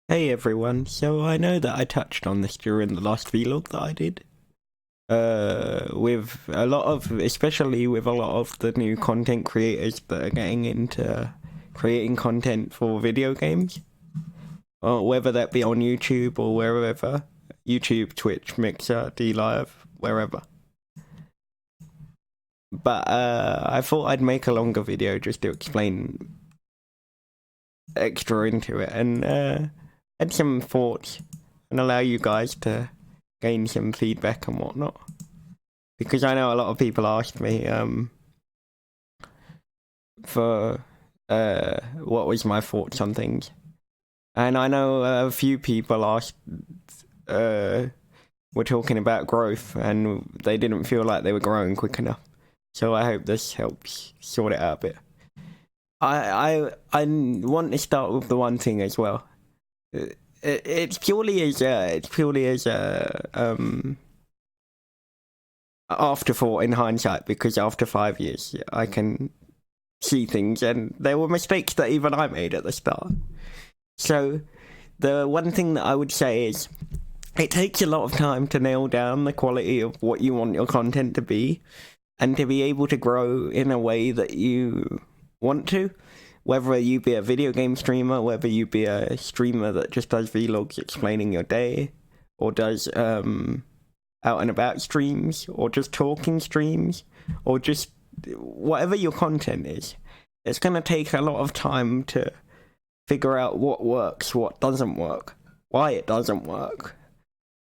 Hey everyone, so I know that I touched on this during the last vlog that I did. Especially with a lot of the new content creators that are getting into creating content for video games. Or whether that be on YouTube or wherever. YouTube, Twitch, Mixer, DLive, wherever. But I thought I'd make a longer video just to explain extra into it and add some thoughts and allow you guys to gain some feedback and whatnot. Because I know a lot of people asked me for what was my thoughts on things. And I know a few people asked, were talking about growth and they didn't feel like they were growing quick enough. So I hope this helps sort it out a bit. I want to start with the one thing as well. It's purely as afterthought in hindsight, because after 5 years I can see things and there were mistakes that even I made at the start. So the one thing that I would say is it takes a lot of time to nail down the quality of what you want your content to be and to be able to grow in a way that you want to. Whether you be a video game streamer, whether you be a streamer that just does vlogs explaining your day, or does out and about streams, or just talking streams, or just whatever your content is, it's going to take a lot of time to figure out what works, what doesn't work, why it doesn't work.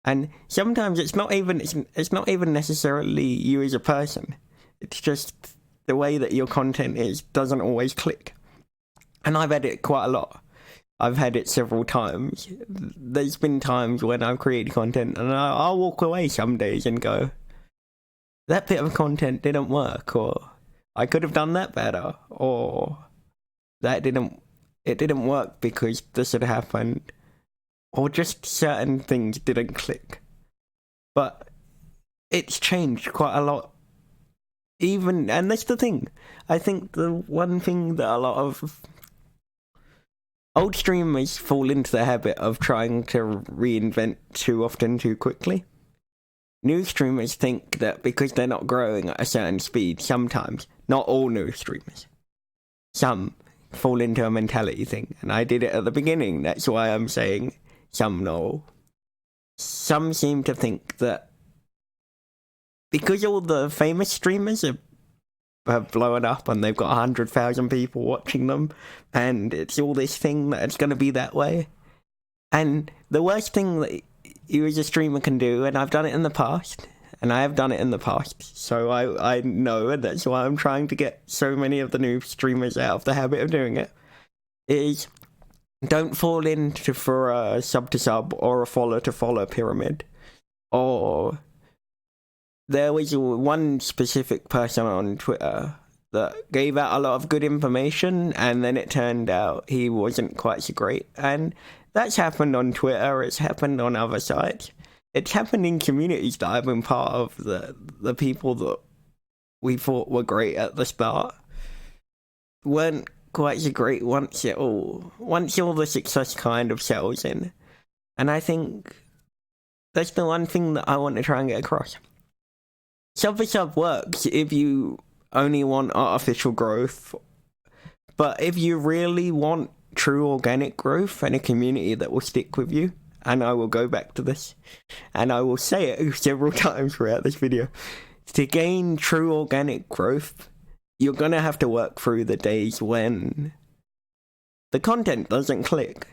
And sometimes it's not even necessarily you as a person. It's just the way that your content is doesn't always click. And I've had it quite a lot. I've had it several times. There's been times when I've created content and I'll walk away some days and go, that bit of content didn't work, or I could have done that better, or it didn't work because this had happened, or just certain things didn't click. But it's changed quite a lot. And that's the thing. I think the one thing that a lot of old streamers fall into the habit of trying to reinvent too often, too quickly. New streamers think that because they're not growing at a certain speed, sometimes, not all new streamers, some fall into a mentality thing. And I did it at the beginning, that's why I'm saying some, no. Some seem to think that because all the famous streamers have blown up and they've got 100,000 people watching them, and it's all this thing that it's going to be that way. And the worst thing that you as a streamer can do, and I've done it in the past, and I have done it in the past, so I know, and that's why I'm trying to get so many of the new streamers out of the habit of doing it, is don't fall into for a sub to sub or a follow to follow pyramid. Or there was one specific person on Twitter that gave out a lot of good information, and then it turned out he wasn't quite so great. And that's happened on Twitter, it's happened on other sites. It's happened in communities that I've been part of, the people that we thought were great at the start weren't quite so great once all the success kind of settles in. And I think that's the one thing that I want to try and get across. Sub for sub works if you only want artificial growth, but if you really want true organic growth and a community that will stick with you, and I will go back to this, and I will say it several times throughout this video, to gain true organic growth, you're gonna have to work through the days when the content doesn't click.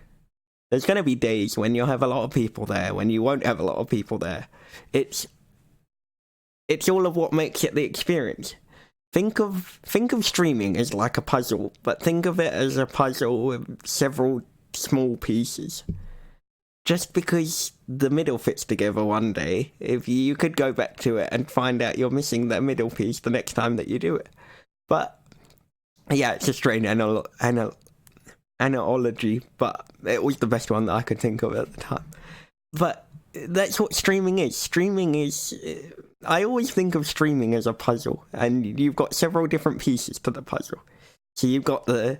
There's gonna be days when you'll have a lot of people there, when you won't have a lot of people there. It's all of what makes it the experience. Think of streaming as like a puzzle, but think of it as a puzzle with several small pieces. Just because the middle fits together one day, if you could go back to it and find out you're missing that middle piece the next time that you do it. But yeah, it's a strange analogy, but it was the best one that I could think of at the time. But that's what streaming is. Streaming is, I always think of streaming as a puzzle, and you've got several different pieces to the puzzle. So you've got the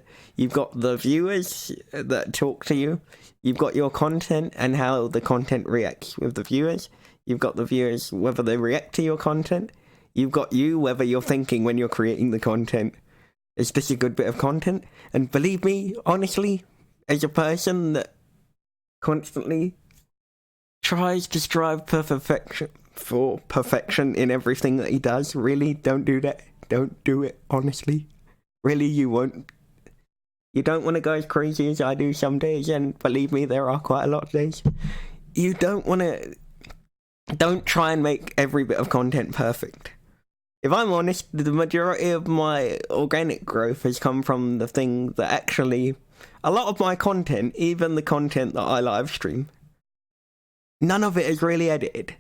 viewers that talk to you. You've got your content and how the content reacts with the viewers. You've got the viewers, whether they react to your content. You've got you, whether you're thinking when you're creating the content, is this a good bit of content? And believe me, honestly, as a person that constantly tries to strive for perfection in everything that he does, really, don't do that. Don't do it, honestly. Really, you won't. You don't want to go as crazy as I do some days, and believe me, there are quite a lot of days. You don't want to... Don't try and make every bit of content perfect. If I'm honest, the majority of my organic growth has come from the thing that actually... A lot of my content, even the content that I live stream, none of it is really edited.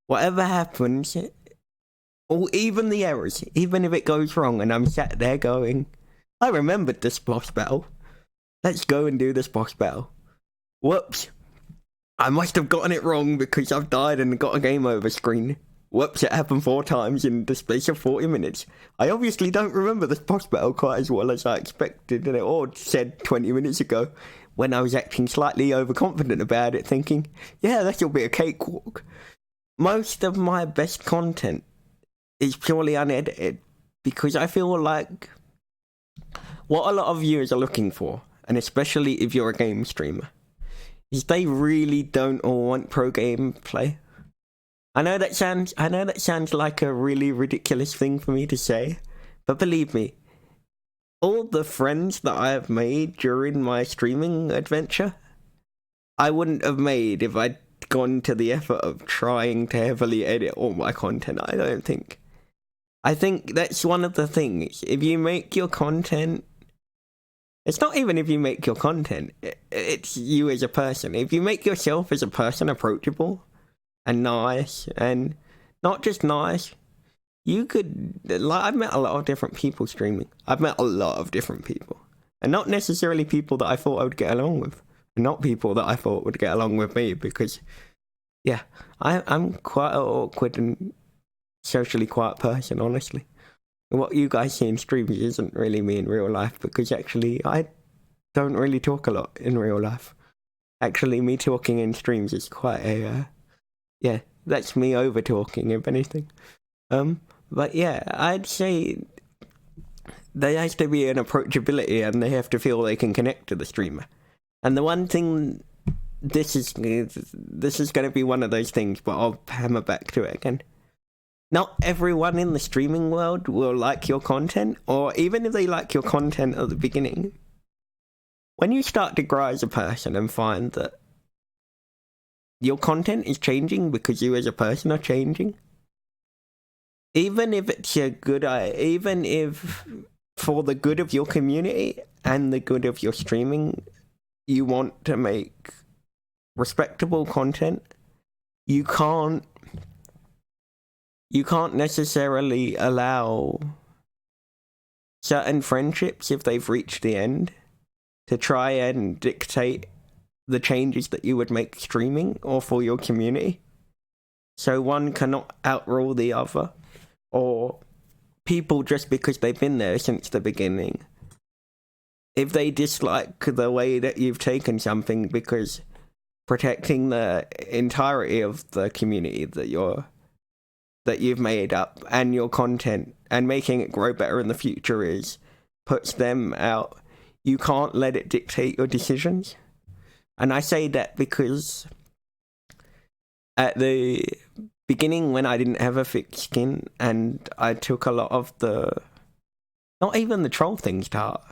Whatever happens, or even the errors, even if it goes wrong and I'm sat there going, I remembered this boss battle. Let's go and do this boss battle. Whoops. I must have gotten it wrong because I've died and got a game over screen. Whoops, it happened 4 times in the space of 40 minutes. I obviously don't remember this boss battle quite as well as I expected, and it all said 20 minutes ago when I was acting slightly overconfident about it, thinking, yeah, that'll be a cakewalk. Most of my best content is purely unedited because I feel like what a lot of viewers are looking for, and especially if you're a game streamer, is they really don't all want pro gameplay. I know that sounds like a really ridiculous thing for me to say, but believe me, all the friends that I have made during my streaming adventure, I wouldn't have made if I'd gone to the effort of trying to heavily edit all my content, I don't think. I think that's one of the things. If you make your content... It's not even if you make your content, it's you as a person. If you make yourself as a person approachable and nice, and not just nice, you could... Like, I've met a lot of different people streaming. I've met a lot of different people. And not necessarily people that I thought I would get along with. Not people that I thought would get along with me, because, yeah, I'm quite an awkward and socially quiet person, honestly. What you guys see in streams isn't really me in real life, because actually I don't really talk a lot in real life. Actually, me talking in streams is quite a, yeah, that's me over talking, if anything. But yeah, I'd say there has to be an approachability, and they have to feel they can connect to the streamer. And the one thing, this is going to be one of those things, but I'll hammer back to it again. Not everyone in the streaming world will like your content, or even if they like your content at the beginning, when you start to grow as a person and find that your content is changing because you as a person are changing, even if it's even if for the good of your community and the good of your streaming, you want to make respectable content, you can't necessarily allow certain friendships, if they've reached the end, to try and dictate the changes that you would make streaming or for your community. So one cannot outrule the other, or people, just because they've been there since the beginning, if they dislike the way that you've taken something, because protecting the entirety of the community that you've made up and your content and making it grow better in the future puts them out, you can't let it dictate your decisions. And I say that because at the beginning, when I didn't have a thick skin and I took a lot of not even the troll things to heart,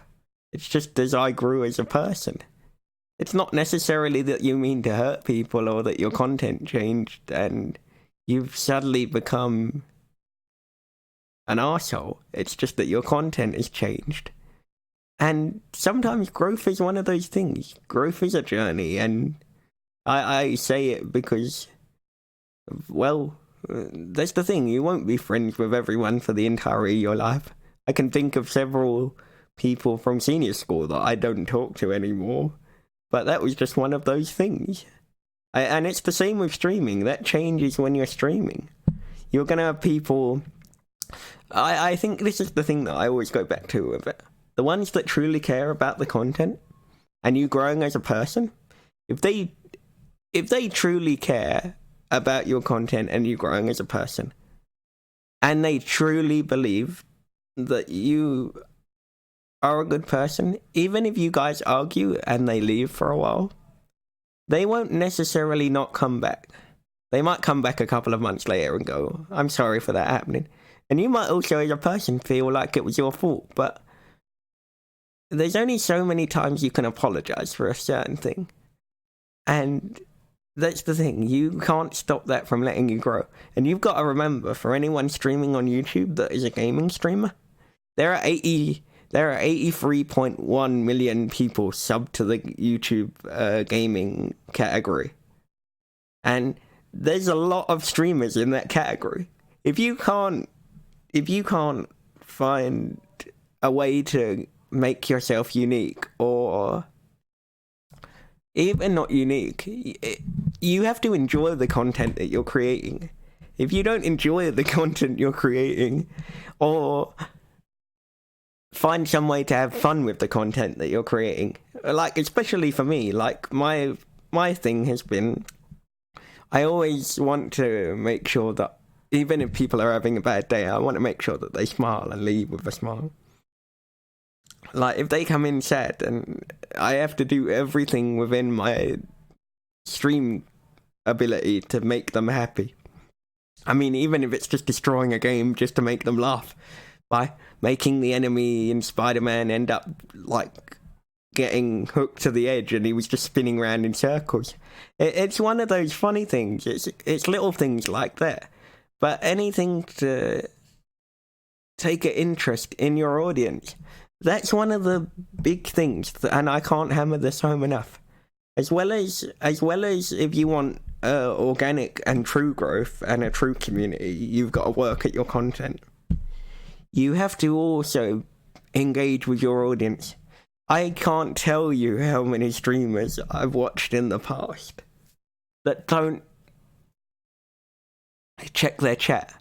it's just as I grew as a person. It's not necessarily that you mean to hurt people or that your content changed and you've suddenly become an arsehole. It's just that your content has changed. And sometimes growth is one of those things. Growth is a journey, and I say it because, well, that's the thing. You won't be friends with everyone for the entirety of your life. I can think of several people from senior school that I don't talk to anymore, but that was just one of those things. And it's the same with streaming. That changes when you're streaming. You're going to have people... I think this is the thing that I always go back to with it. the ones that truly care about the content and you growing as a person, if they truly care about your content and you growing as a person, and they truly believe that you are a good person, even if you guys argue and they leave for a while, they won't necessarily not come back. They might come back a couple of months later and go, I'm sorry for that happening. And you might also, as a person, feel like it was your fault, but there's only so many times you can apologize for a certain thing. And that's the thing. You can't stop that from letting you grow. And you've got to remember, for anyone streaming on YouTube that is a gaming streamer, there are 83.1 million people subbed to the YouTube gaming category. And there's a lot of streamers in that category. If you can't find a way to make yourself unique, or even not unique, you have to enjoy the content that you're creating. If you don't enjoy the content you're creating, or find some way to have fun with the content that you're creating, like, especially for me, like, my thing has been, I always want to make sure that even if people are having a bad day, I want to make sure that they smile and leave with a smile. Like, if they come in sad, and I have to do everything within my stream ability to make them happy. I mean, even if it's just destroying a game just to make them laugh, by making the enemy in Spider-Man end up, like, getting hooked to the edge and he was just spinning around in circles. It's one of those funny things. It's little things like that. But anything to take an interest in your audience, that's one of the big things, and I can't hammer this home enough. As well as if you want organic and true growth and a true community, you've got to work at your content. You have to also engage with your audience. I can't tell you how many streamers I've watched in the past that don't check their chat.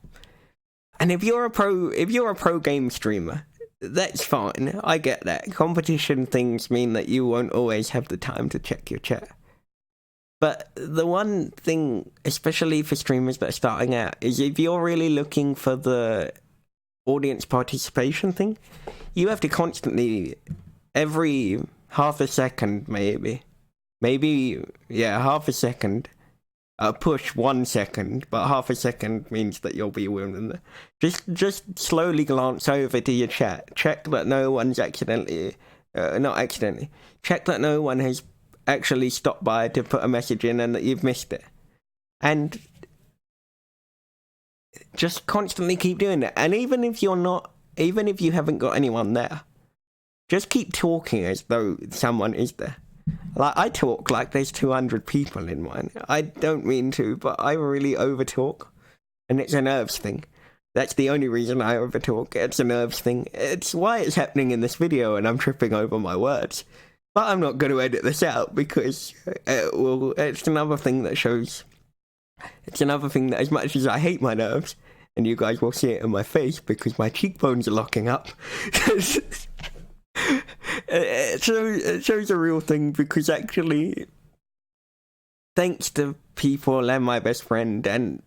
And if you're a pro game streamer, that's fine. I get that. Competition things mean that you won't always have the time to check your chat. But the one thing, especially for streamers that are starting out, is if you're really looking for the audience participation thing, you have to constantly, every half a second maybe, half a second, push 1 second, but half a second means that you'll be winning. Just slowly glance over to your chat. Check that no one's check that no one has actually stopped by to put a message in and that you've missed it. And just constantly keep doing it. And even if you haven't got anyone there, just keep talking as though someone is there. Like, I talk like there's 200 people in mine. I don't mean to, but I really overtalk. And it's a nerves thing. That's the only reason I overtalk. It's a nerves thing. It's why it's happening in this video and I'm tripping over my words. But I'm not going to edit this out because it's another thing that shows... It's another thing that, as much as I hate my nerves, and you guys will see it in my face because my cheekbones are locking up... It shows a real thing, because actually, thanks to people and my best friend and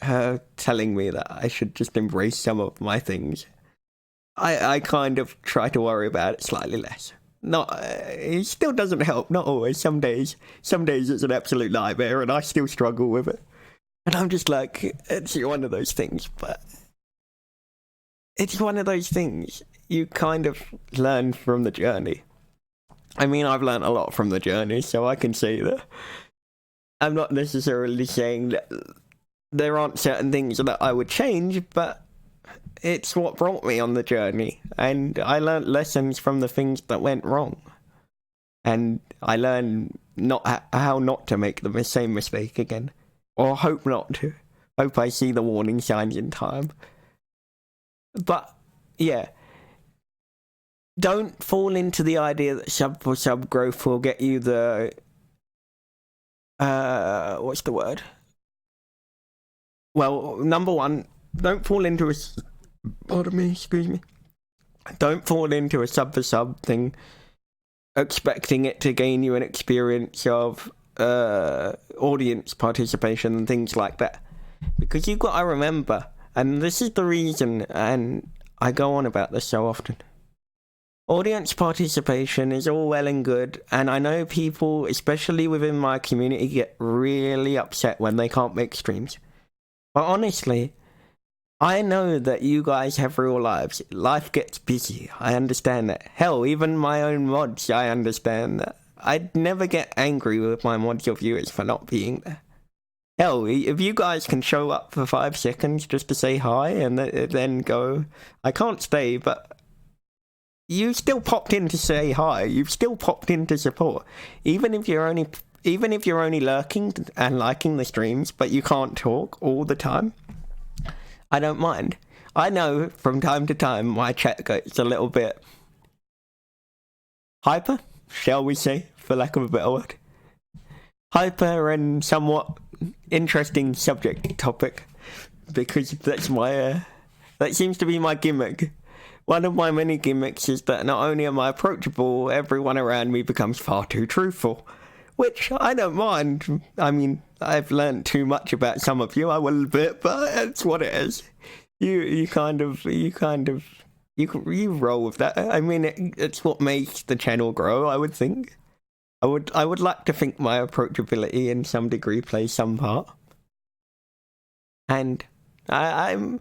her telling me that I should just embrace some of my things, I kind of try to worry about it slightly less. It still doesn't help, not always. Some days it's an absolute nightmare and I still struggle with it. And I'm just like, it's one of those things, but it's one of those things you kind of learn from the journey. I mean, I've learned a lot from the journey, so I can say that. I'm not necessarily saying that there aren't certain things that I would change, but it's what brought me on the journey. And I learned lessons from the things that went wrong. And I learned how not to make the same mistake again. Or hope not to. Hope I see the warning signs in time. But, yeah. Don't fall into the idea that sub for sub growth will get you the... what's the word? Well, number one, don't fall into a... Pardon me, excuse me. Don't fall into a sub for sub thing, expecting it to gain you an experience of audience participation and things like that. Because you've got to remember, and this is the reason, and I go on about this so often, audience participation is all well and good, and I know people, especially within my community, get really upset when they can't make streams. But honestly, I know that you guys have real lives. Life gets busy. I understand that. Hell, even my own mods, I understand that. I'd never get angry with my mods or viewers for not being there. Hell, if you guys can show up for 5 seconds just to say hi and then go, I can't stay, but you still popped in to say hi. You've still popped in to support, even if you're only lurking and liking the streams, but you can't talk all the time. I don't mind. I know from time to time my chat gets a little bit hyper, shall we say, for lack of a better word. Hyper and somewhat interesting topic, because that's my that seems to be my gimmick. One of my many gimmicks is that not only am I approachable, everyone around me becomes far too truthful, which I don't mind. I mean, I've learned too much about some of you, I will admit, but it's what it is. You roll with that. I mean, it's what makes the channel grow, I would think. I would like to think my approachability in some degree plays some part. And I've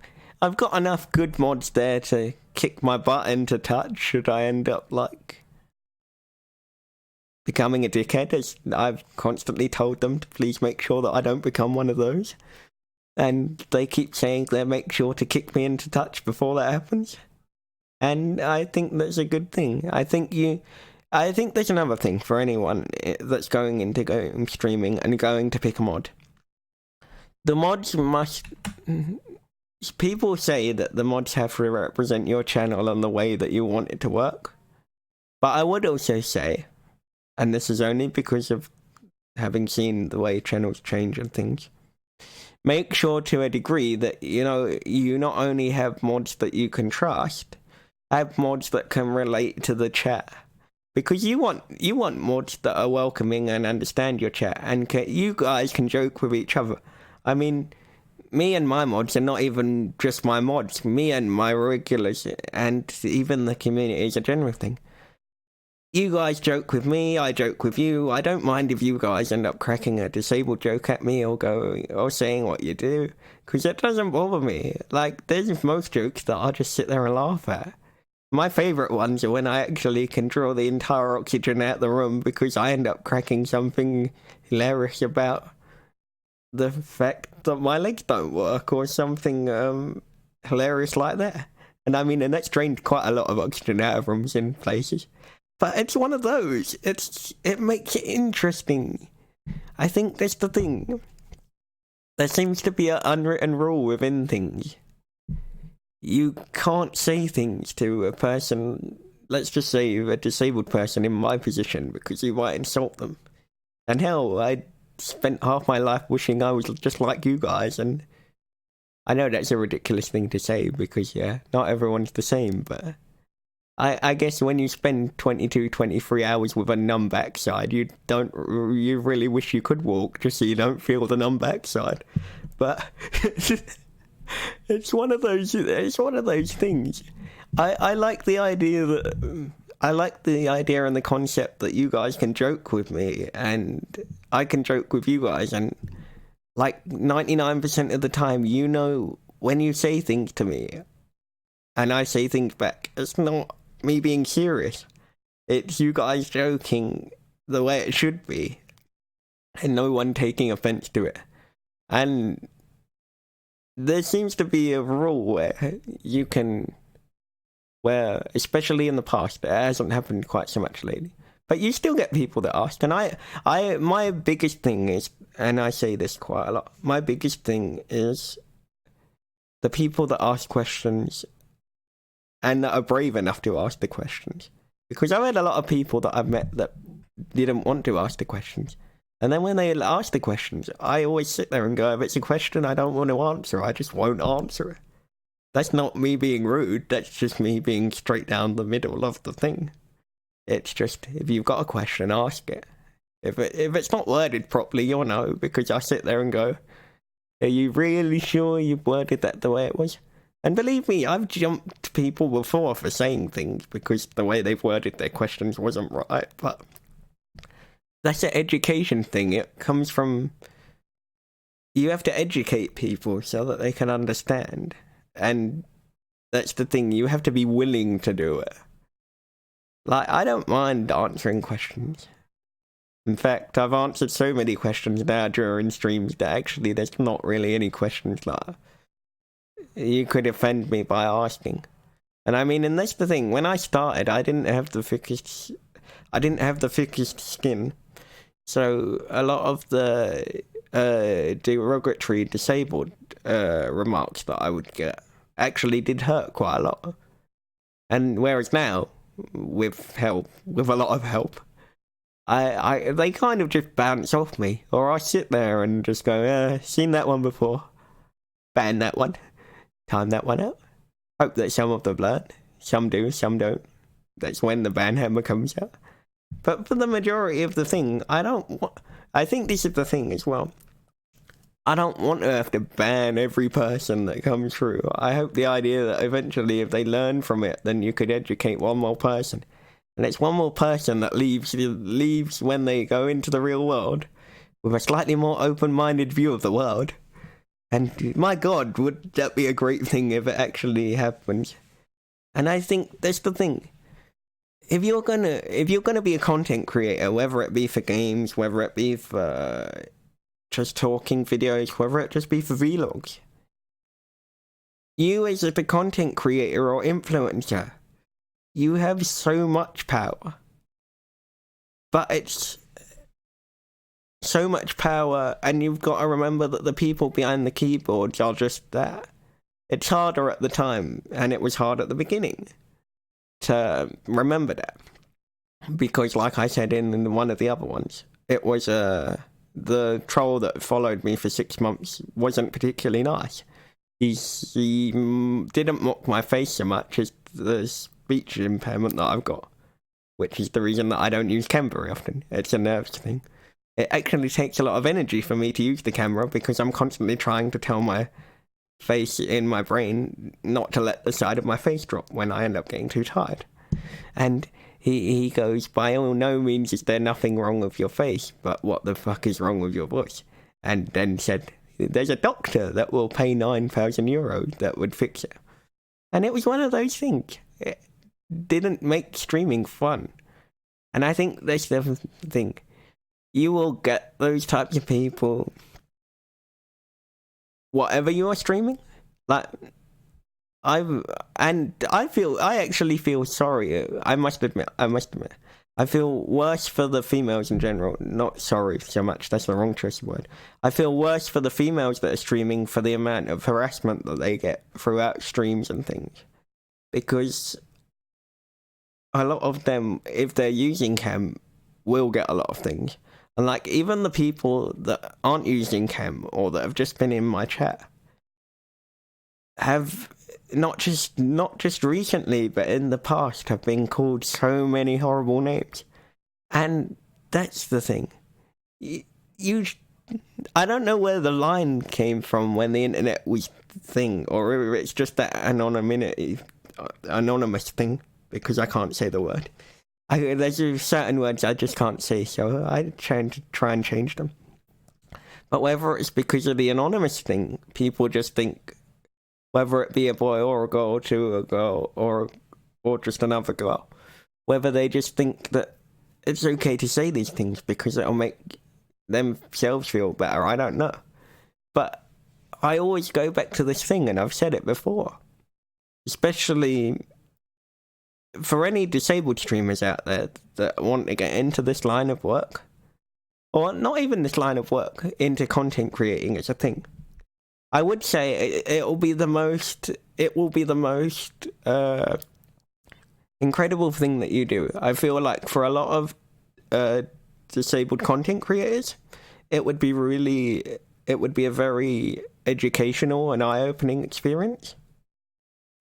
got enough good mods there to kick my butt into touch should I end up, like, becoming a dickhead, as I've constantly told them to please make sure that I don't become one of those. And they keep saying they'll make sure to kick me into touch before that happens. And I think that's a good thing. I think there's another thing for anyone that's going into game streaming and going to pick a mod. The mods must... People say that the mods have to represent your channel and the way that you want it to work. But I would also say, and this is only because of having seen the way channels change and things, make sure to a degree that, you not only have mods that you can trust, have mods that can relate to the chat. Because you want mods that are welcoming and understand your chat, and you guys can joke with each other. I mean, me and my mods are not even just my mods. Me and my regulars, and even the community is a general thing. You guys joke with me, I joke with you. I don't mind if you guys end up cracking a disabled joke at me or saying what you do, because it doesn't bother me. Like, there's most jokes that I'll just sit there and laugh at. My favourite ones are when I actually can draw the entire oxygen out the room because I end up cracking something hilarious about the fact that my legs don't work or something hilarious like that. And I mean, and that's drained quite a lot of oxygen out of rooms in places. But it's one of those. It makes it interesting. I think that's the thing. There seems to be an unwritten rule within things. You can't say things to a person, let's just say a disabled person in my position, because you might insult them. And hell, I spent half my life wishing I was just like you guys, and I know that's a ridiculous thing to say, because not everyone's the same, but I guess when you spend 22, 23 hours with a numb backside, you really wish you could walk just so you don't feel the numb backside. But it's one of those things. I like the idea and the concept that you guys can joke with me and I can joke with you guys, and like 99% of the time, when you say things to me and I say things back, it's not me being serious. It's you guys joking the way it should be and no one taking offense to it. And there seems to be a rule where especially in the past, it hasn't happened quite so much lately, but you still get people that ask. And my biggest thing is, and I say this quite a lot, my biggest thing is the people that ask questions and that are brave enough to ask the questions. Because I've had a lot of people that I've met that didn't want to ask the questions. And then when they ask the questions, I always sit there and go, if it's a question I don't want to answer, I just won't answer it. That's not me being rude, that's just me being straight down the middle of the thing. It's just, if you've got a question, ask it. If it's not worded properly, you'll know, because I sit there and go, are you really sure you've worded that the way it was? And believe me, I've jumped people before for saying things because the way they've worded their questions wasn't right, but that's an education thing. It comes from, you have to educate people so that they can understand. And that's the thing, you have to be willing to do it. Like, I don't mind answering questions. In fact, I've answered so many questions now during streams that actually there's not really any questions that you could offend me by asking. And I mean, and that's the thing, when I started, I didn't have the thickest skin. So a lot of the derogatory disabled remarks that I would get actually did hurt quite a lot. And whereas now, with a lot of help, they kind of just bounce off me, or I sit there and just go, seen that one before, ban that one, time that one out. Hope that some of them learn. Some do, some don't. That's when the ban hammer comes out. But for the majority of the thing, I think this is the thing as well. I don't want to have to ban every person that comes through. I hope the idea that eventually if they learn from it, then you could educate one more person. And it's one more person that leaves when they go into the real world with a slightly more open-minded view of the world. And my God, would that be a great thing if it actually happens? And I think that's the thing. If you're gonna be a content creator, whether it be for games, whether it be for just talking videos, whether it just be for vlogs, you as the content creator or influencer, you have so much power. But it's so much power, and you've got to remember that the people behind the keyboards are just that. It's harder at the time, and it was hard at the beginning to remember that. Because, like I said in one of the other ones, it was the troll that followed me for 6 months wasn't particularly nice. He didn't mock my face so much as the speech impairment that I've got, which is the reason that I don't use cam very often. It's a nerves thing. It actually takes a lot of energy for me to use the camera because I'm constantly trying to tell my face in my brain not to let the side of my face drop when I end up getting too tired. And he goes, by all no means is there nothing wrong with your face, but what the fuck is wrong with your voice? And then said, there's a doctor that will pay €9,000 that would fix it. And it was one of those things. It didn't make streaming fun. And I think that's the thing. You will get those types of people whatever you are streaming. Like, I actually feel sorry. I must admit. I feel worse for the females in general. Not sorry so much, that's the wrong choice of word. I feel worse for the females that are streaming for the amount of harassment that they get throughout streams and things. Because a lot of them, if they're using cam, will get a lot of things. And like, even the people that aren't using cam or that have just been in my chat have not just recently, but in the past, have been called so many horrible names. And that's the thing. I don't know where the line came from when the internet was thing, or it's just that anonymous thing, because I can't say the word. There's certain words I just can't say, so I try and change them. But whether it's because of the anonymous thing, people just think, whether it be a boy or a girl, to a girl, or just another girl, whether they just think that it's okay to say these things because it'll make themselves feel better, I don't know. But I always go back to this thing, and I've said it before, especially for any disabled streamers out there that want to get into this line of work, or not even this line of work, into content creating as a thing. I would say it will be the most incredible thing that you do. I feel like for a lot of disabled content creators, it would be a very educational and eye-opening experience.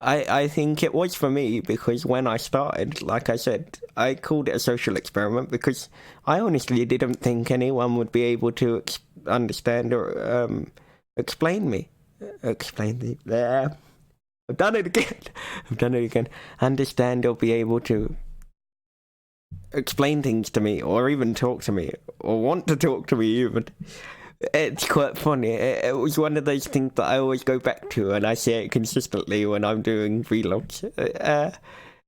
I think it was for me because when I started, like I said, I called it a social experiment because I honestly didn't think anyone would be able to understand or explain me. Explain me. There. I've done it again. I've done it again. Understand or be able to explain things to me or even talk to me or want to talk to me even. It's quite funny. It was one of those things that I always go back to, and I say it consistently when I'm doing vlogs.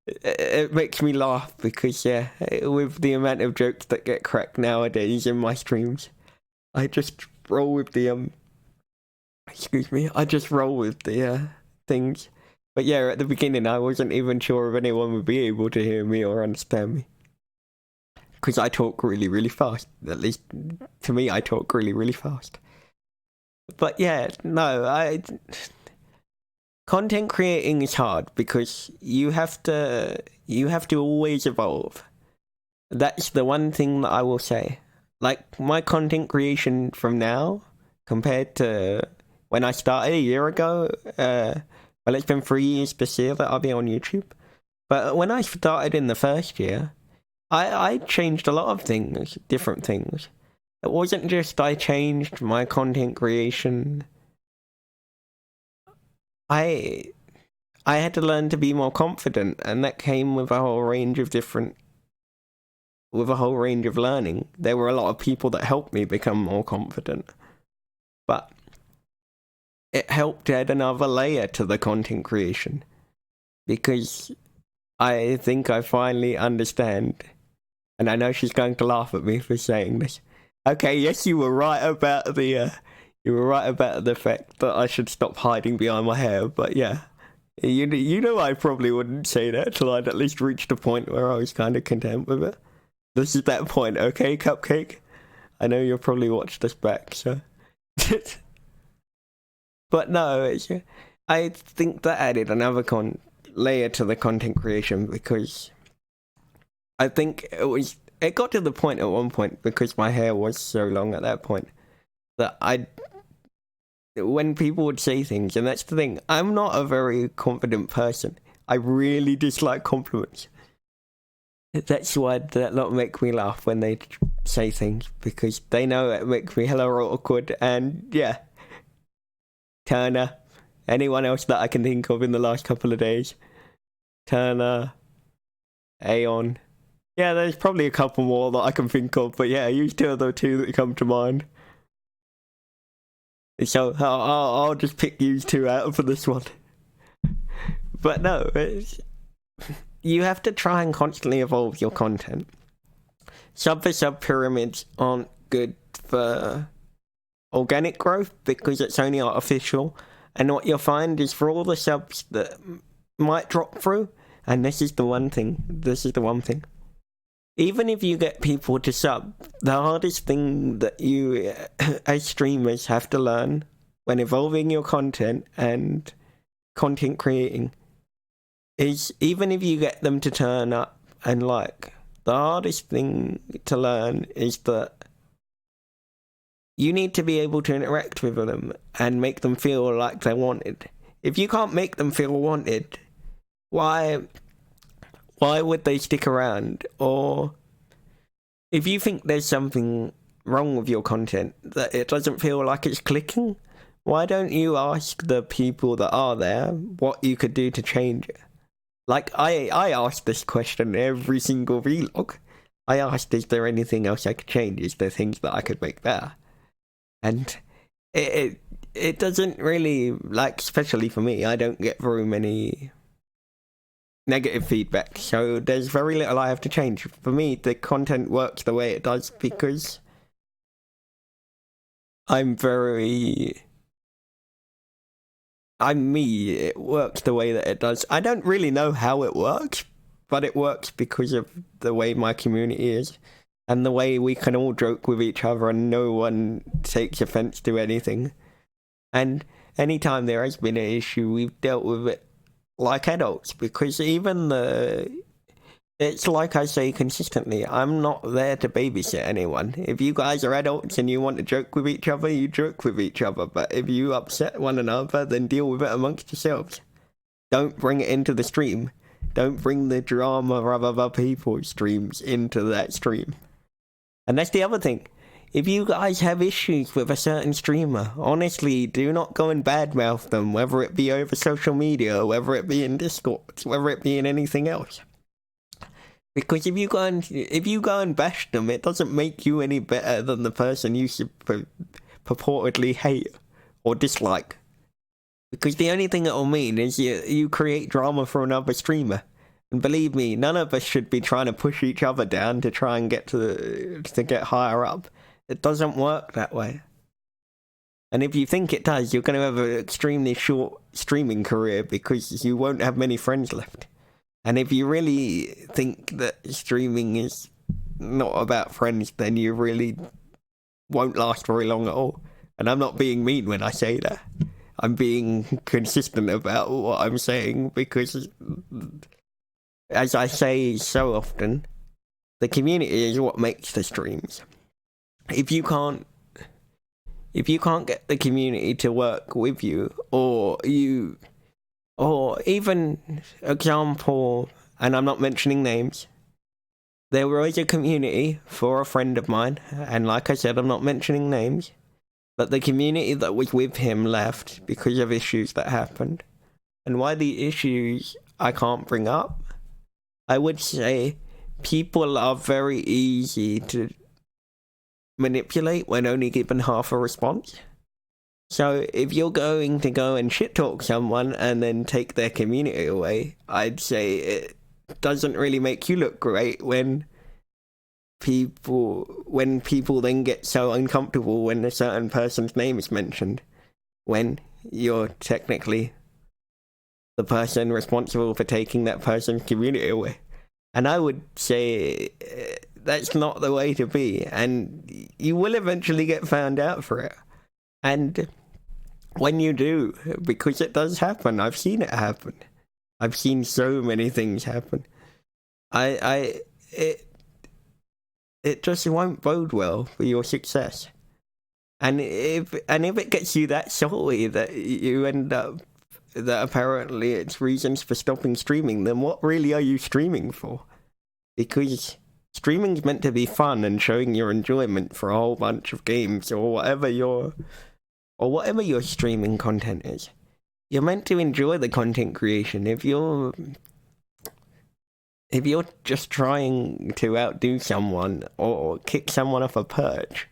It makes me laugh because, yeah, with the amount of jokes that get cracked nowadays in my streams, I just roll with the excuse me. I just roll with the things. But yeah, at the beginning, I wasn't even sure if anyone would be able to hear me or understand me. Because I talk really, really fast. At least, to me, I talk really, really fast. But yeah, no, content creating is hard because you have to always evolve. That's the one thing that I will say. Like, my content creation from now, compared to when I started a year ago, well, it's been 3 years this year that I'll be on YouTube. But when I started in the first year, I changed a lot of things, different things. It wasn't just I changed my content creation. I had to learn to be more confident, and that came with a whole range of learning. There were a lot of people that helped me become more confident. But it helped add another layer to the content creation. Because I think I finally understand. And I know she's going to laugh at me for saying this. Okay, yes, you were right about the fact that I should stop hiding behind my hair. But yeah, you know, I probably wouldn't say that till I'd at least reached a point where I was kind of content with it. This is that point, okay, Cupcake? I know you'll probably watch this back, so. But no, I think that added another layer to the content creation because I think it got to the point at one point because my hair was so long at that point that when people would say things, and that's the thing, I'm not a very confident person. I really dislike compliments. That's why that lot make me laugh when they say things because they know it makes me hella awkward. And yeah, Turner, anyone else that I can think of in the last couple of days, Turner, Aeon. Yeah, there's probably a couple more that I can think of, but yeah, use two of the two that come to mind. So I'll just pick you two out for this one. But no, you have to try and constantly evolve your content. Sub-for-sub pyramids aren't good for organic growth because it's only artificial. And what you'll find is for all the subs that might drop through, and this is the one thing. Even if you get people to sub, the hardest thing that you, as streamers, have to learn when evolving your content and content creating is even if you get them to turn up and like, the hardest thing to learn is that you need to be able to interact with them and make them feel like they're wanted. If you can't make them feel wanted, why would they stick around? Or if you think there's something wrong with your content, that it doesn't feel like it's clicking, why don't you ask the people that are there what you could do to change it? Like, I ask this question every single vlog. I asked, is there anything else I could change? Is there things that I could make better? And it doesn't really, like, especially for me, I don't get very many negative feedback, so there's very little I have to change. For me, the content works the way it does because I'm me. It works the way that it does. I don't really know how it works, but it works because of the way my community is and the way we can all joke with each other and no one takes offense to anything. And anytime there has been an issue, we've dealt with it like adults, because it's like I say consistently, I'm not there to babysit anyone. If you guys are adults and you want to joke with each other, you joke with each other. But if you upset one another, then deal with it amongst yourselves. Don't bring it into the stream. Don't bring the drama of other people's streams into that stream. And that's the other thing. If you guys have issues with a certain streamer, honestly, do not go and badmouth them, whether it be over social media, whether it be in Discord, whether it be in anything else. Because if you go and bash them, it doesn't make you any better than the person you should purportedly hate or dislike. Because the only thing it'll mean is you create drama for another streamer. And believe me, none of us should be trying to push each other down to try and get to get higher up. It doesn't work that way. And if you think it does, you're going to have an extremely short streaming career because you won't have many friends left. And if you really think that streaming is not about friends, then you really won't last very long at all. And I'm not being mean when I say that. I'm being consistent about what I'm saying because, as I say so often, the community is what makes the streams. If you can't get the community to work with you, or even example, and I'm not mentioning names, there was a community for a friend of mine, and like I said, I'm not mentioning names, but the community that was with him left because of issues that happened. And why the issues I can't bring up, I would say people are very easy to manipulate when only given half a response. So if you're going to go and shit talk someone and then take their community away, I'd say it doesn't really make you look great when people then get so uncomfortable when a certain person's name is mentioned, when you're technically the person responsible for taking that person's community away. And I would say that's not the way to be, and you will eventually get found out for it. And when you do, because it does happen, I've seen it happen. I've seen so many things happen. It just won't bode well for your success. And if it gets you that salty that you end up that apparently it's reasons for stopping streaming, then what really are you streaming for? Because streaming's meant to be fun and showing your enjoyment for a whole bunch of games or whatever your streaming content is. You're meant to enjoy the content creation. If you're just trying to outdo someone or kick someone off a perch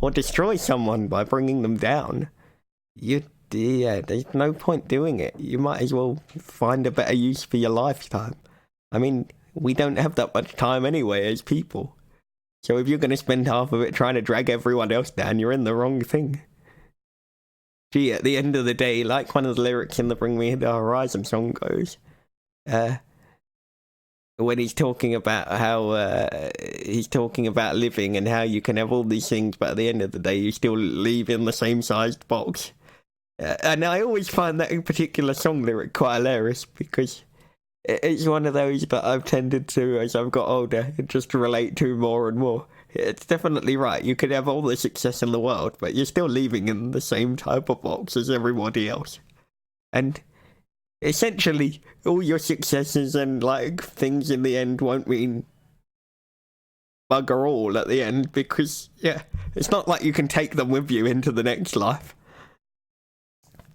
or destroy someone by bringing them down, there's no point doing it. You might as well find a better use for your lifetime. I mean, we don't have that much time anyway as people. So if you're going to spend half of it trying to drag everyone else down, you're in the wrong thing. Gee, at the end of the day, like one of the lyrics in the Bring Me the Horizon song goes, when he's talking about how he's talking about living and how you can have all these things, but at the end of the day, you still live in the same sized box. And I always find that particular song lyric quite hilarious because it's one of those that I've tended to, as I've got older, just relate to more and more. It's definitely right. You could have all the success in the world, but you're still living in the same type of box as everybody else. And essentially, all your successes and like things in the end won't mean bugger all at the end because, yeah, it's not like you can take them with you into the next life.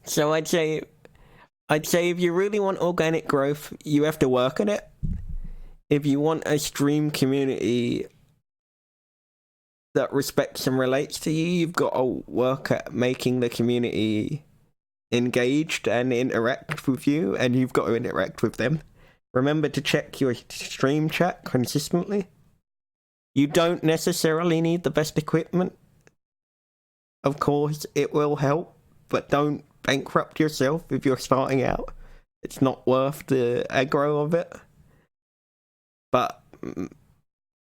So I'd say if you really want organic growth, you have to work at it. If you want a stream community that respects and relates to you, you've got to work at making the community engaged and interact with you, and you've got to interact with them. Remember to check your stream chat consistently. You don't necessarily need the best equipment. Of course, it will help, but don't bankrupt yourself if you're starting out. It's not worth the aggro of it. But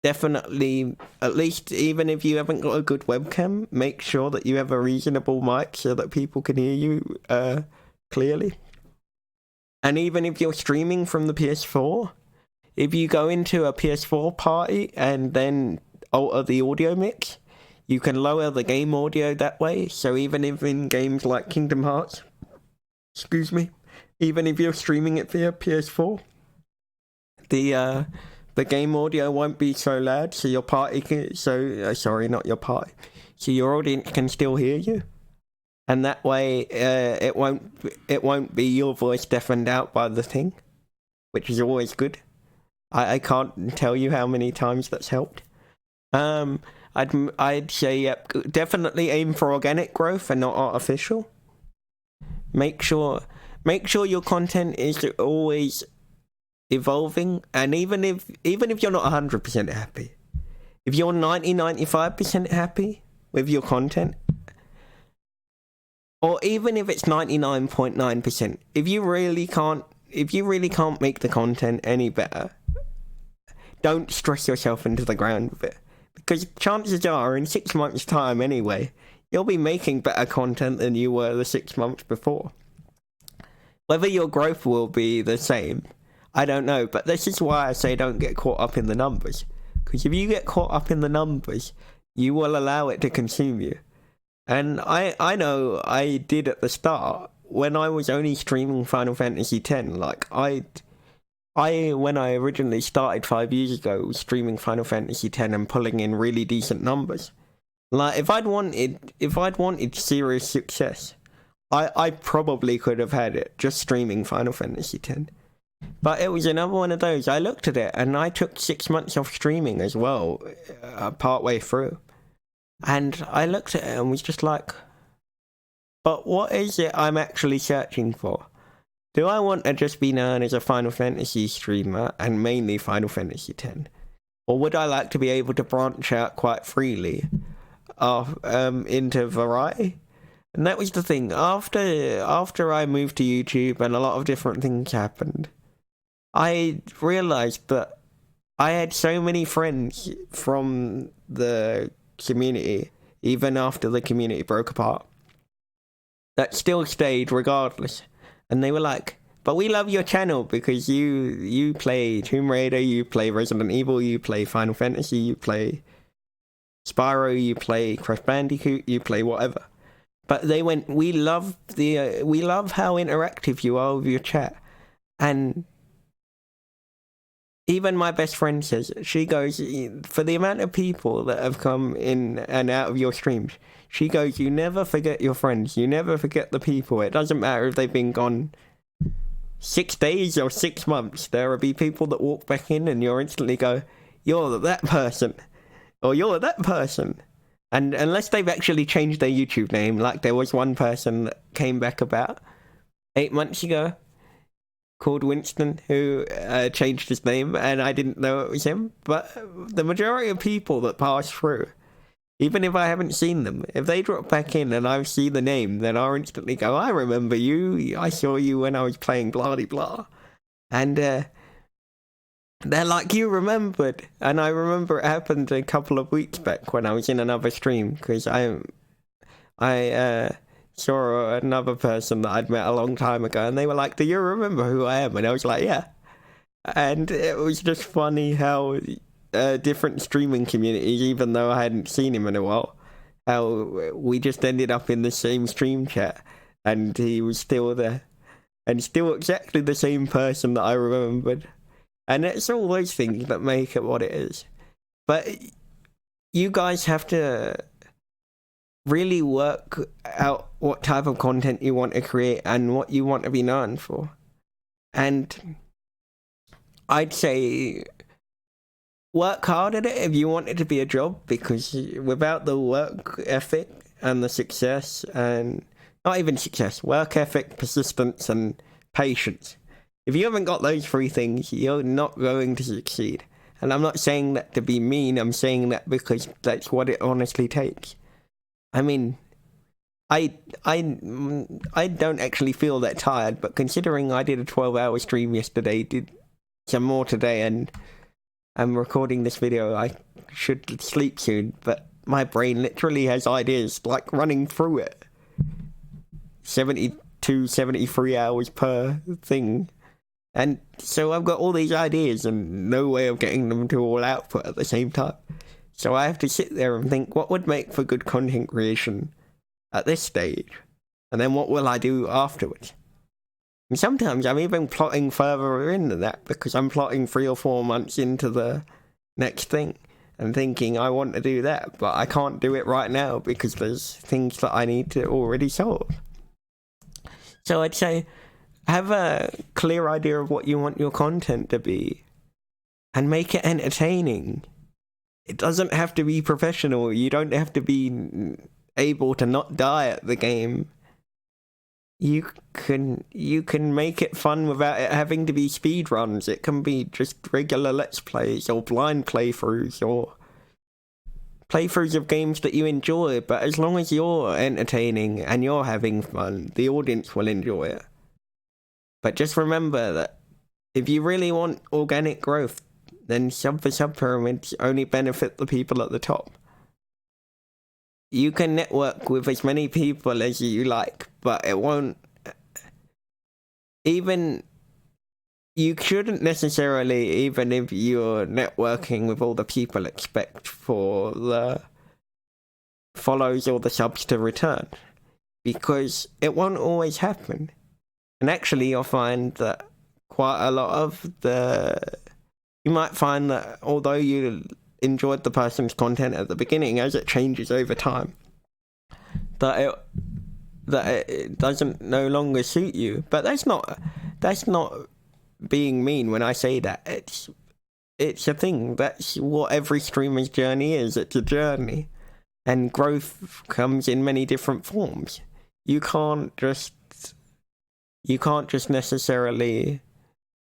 definitely, at least even if you haven't got a good webcam, make sure that you have a reasonable mic so that people can hear you clearly. And even if you're streaming from the PS4, if you go into a PS4 party and then alter the audio mix, you can lower the game audio that way. So even if in games like Kingdom Hearts, Even if you're streaming it via PS4, the game audio won't be so loud, so your party can, sorry, not your party, so your audience can still hear you, and that way it won't be your voice deafened out by the thing, which is always good. I can't tell you how many times that's helped. I'd say, yep, definitely aim for organic growth and not artificial. Make sure your content is always evolving, and even if you're not 100% happy, if you're 95% happy with your content, or even if it's 99.9%, if you really can't make the content any better, don't stress yourself into the ground with it, because chances are in 6 months' time anyway, you'll be making better content than you were the 6 months before. Whether your growth will be the same, I don't know, but this is why I say don't get caught up in the numbers. Because if you get caught up in the numbers, you will allow it to consume you. And I know I did at the start, when I was only streaming Final Fantasy X, like, when I originally started 5 years ago, was streaming Final Fantasy X and pulling in really decent numbers. Like, if I'd wanted serious success, I probably could have had it just streaming Final Fantasy X. But it was another one of those. I looked at it and I took 6 months off streaming as well, partway through. And I looked at it and was just like, but what is it I'm actually searching for? Do I want to just be known as a Final Fantasy streamer and mainly Final Fantasy X? Or would I like to be able to branch out quite freely into variety? And that was the thing. After I moved to YouTube and a lot of different things happened, I realised that I had so many friends from the community, even after the community broke apart, that still stayed regardless. And they were like, but we love your channel because you play Tomb Raider, you play Resident Evil, you play Final Fantasy, you play Spyro, you play Crash Bandicoot, you play whatever. But they went, we love how interactive you are with your chat. And even my best friend says, she goes, for the amount of people that have come in and out of your streams, she goes, you never forget your friends, you never forget the people. It doesn't matter if they've been gone 6 days or 6 months, there will be people that walk back in and you'll instantly go, you're that person, or you're that person. And unless they've actually changed their YouTube name, like there was one person that came back about 8 months ago called Winston, who changed his name, and I didn't know it was him. But the majority of people that pass through, even if I haven't seen them, if they drop back in and I see the name, then I'll instantly go, I remember you, I saw you when I was playing blah-de-blah. And they're like, you remembered. And I remember it happened a couple of weeks back when I was in another stream, because I saw another person that I'd met a long time ago, and they were like, do you remember who I am? And I was like, yeah. And it was just funny how different streaming communities, even though I hadn't seen him in a while, how we just ended up in the same stream chat, and he was still there, and still exactly the same person that I remembered. And it's all those things that make it what it is. But you guys have to really work out what type of content you want to create and what you want to be known for. And I'd say work hard at it if you want it to be a job, because without the work ethic and the success, and not even success, work ethic, persistence, and patience, if you haven't got those three things, you're not going to succeed. And I'm not saying that to be mean, I'm saying that because that's what it honestly takes. I mean, I don't actually feel that tired, but considering I did a 12-hour stream yesterday, did some more today, and I'm recording this video, I should sleep soon, but my brain literally has ideas, like, running through it. 72, 73 hours per thing. And so I've got all these ideas and no way of getting them to all output at the same time. So I have to sit there and think, what would make for good content creation at this stage? And then what will I do afterwards? And sometimes I'm even plotting further into that because I'm plotting 3 or 4 months into the next thing and thinking I want to do that, but I can't do it right now because there's things that I need to already solve. So I'd say have a clear idea of what you want your content to be and make it entertaining. It doesn't have to be professional. You don't have to be able to not die at the game. You can make it fun without it having to be speedruns. It can be just regular Let's Plays or blind playthroughs or playthroughs of games that you enjoy, but as long as you're entertaining and you're having fun, the audience will enjoy it. But just remember that if you really want organic growth, then sub-for-sub pyramids only benefit the people at the top. You can network with as many people as you like, but it won't... You shouldn't necessarily, even if you're networking with all the people, expect for the follows or the subs to return. Because it won't always happen. And actually, you'll find that quite a lot of you might find that although you enjoyed the person's content at the beginning, as it changes over time, that it doesn't no longer suit you. But that's not being mean when I say that. It's a thing. That's what every streamer's journey is. It's a journey, and growth comes in many different forms. You can't just necessarily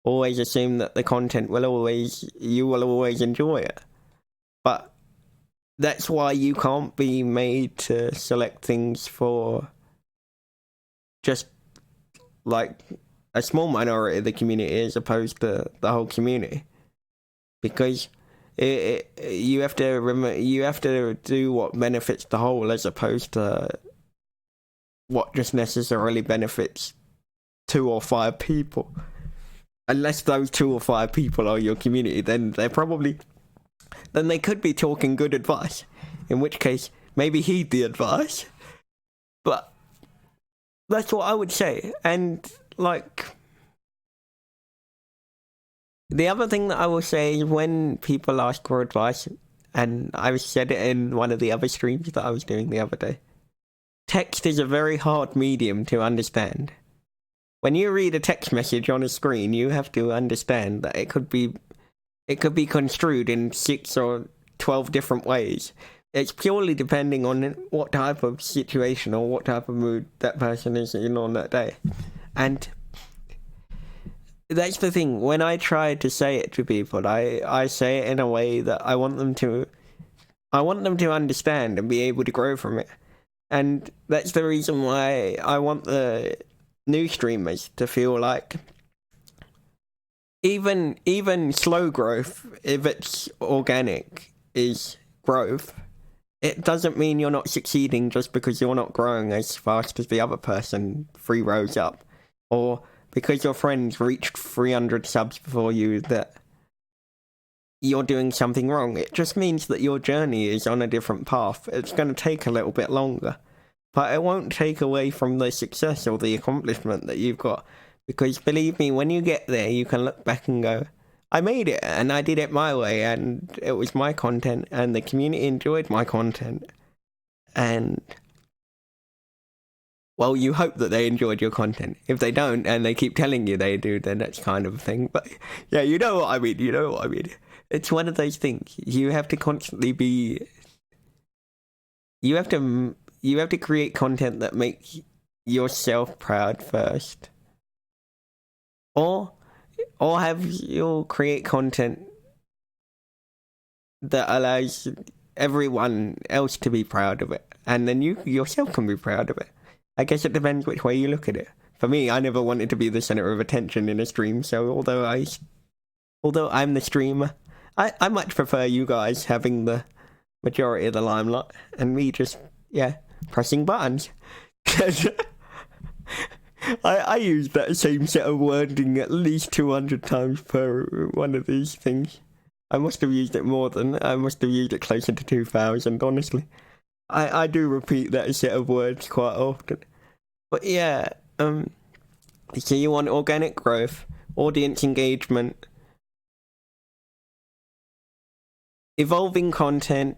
always assume that the content you will always enjoy it. But that's why you can't be made to select things for just like a small minority of the community as opposed to the whole community. Because you have to do what benefits the whole as opposed to what just necessarily benefits 2 or 5 people. Unless those 2 or 5 people are your community, then they could be talking good advice. In which case, maybe heed the advice. But that's what I would say. And like, the other thing that I will say is when people ask for advice, and I said it in one of the other streams that I was doing the other day, text is a very hard medium to understand. When you read a text message on a screen, you have to understand that it could be construed in 6 or 12 different ways. It's purely depending on what type of situation or what type of mood that person is in on that day. And that's the thing. When I try to say it to people, I say it in a way that I want them to understand and be able to grow from it. And that's the reason why I want the new streamers to feel like even slow growth, if it's organic, is growth. It doesn't mean you're not succeeding just because you're not growing as fast as the other person 3 rows up, or because your friends reached 300 subs before you that you're doing something wrong. It just means that your journey is on a different path. It's going to take a little bit longer, but it won't take away from the success or the accomplishment that you've got. Because believe me, when you get there, you can look back and go, I made it, and I did it my way, and it was my content, and the community enjoyed my content. And, well, you hope that they enjoyed your content. If they don't, and they keep telling you they do, then that's kind of a thing. But, yeah, you know what I mean. It's one of those things. You have to constantly be... You have to create content that makes yourself proud first. Or you'll create content that allows everyone else to be proud of it. And then you yourself can be proud of it. I guess it depends which way you look at it. For me, I never wanted to be the center of attention in a stream, so although I'm the streamer, I much prefer you guys having the majority of the limelight and me just, pressing buttons. I use that same set of wording at least 200 times per one of these things. I must have used it closer to 2,000, honestly. I do repeat that set of words quite often. But yeah, So you want organic growth, audience engagement, evolving content,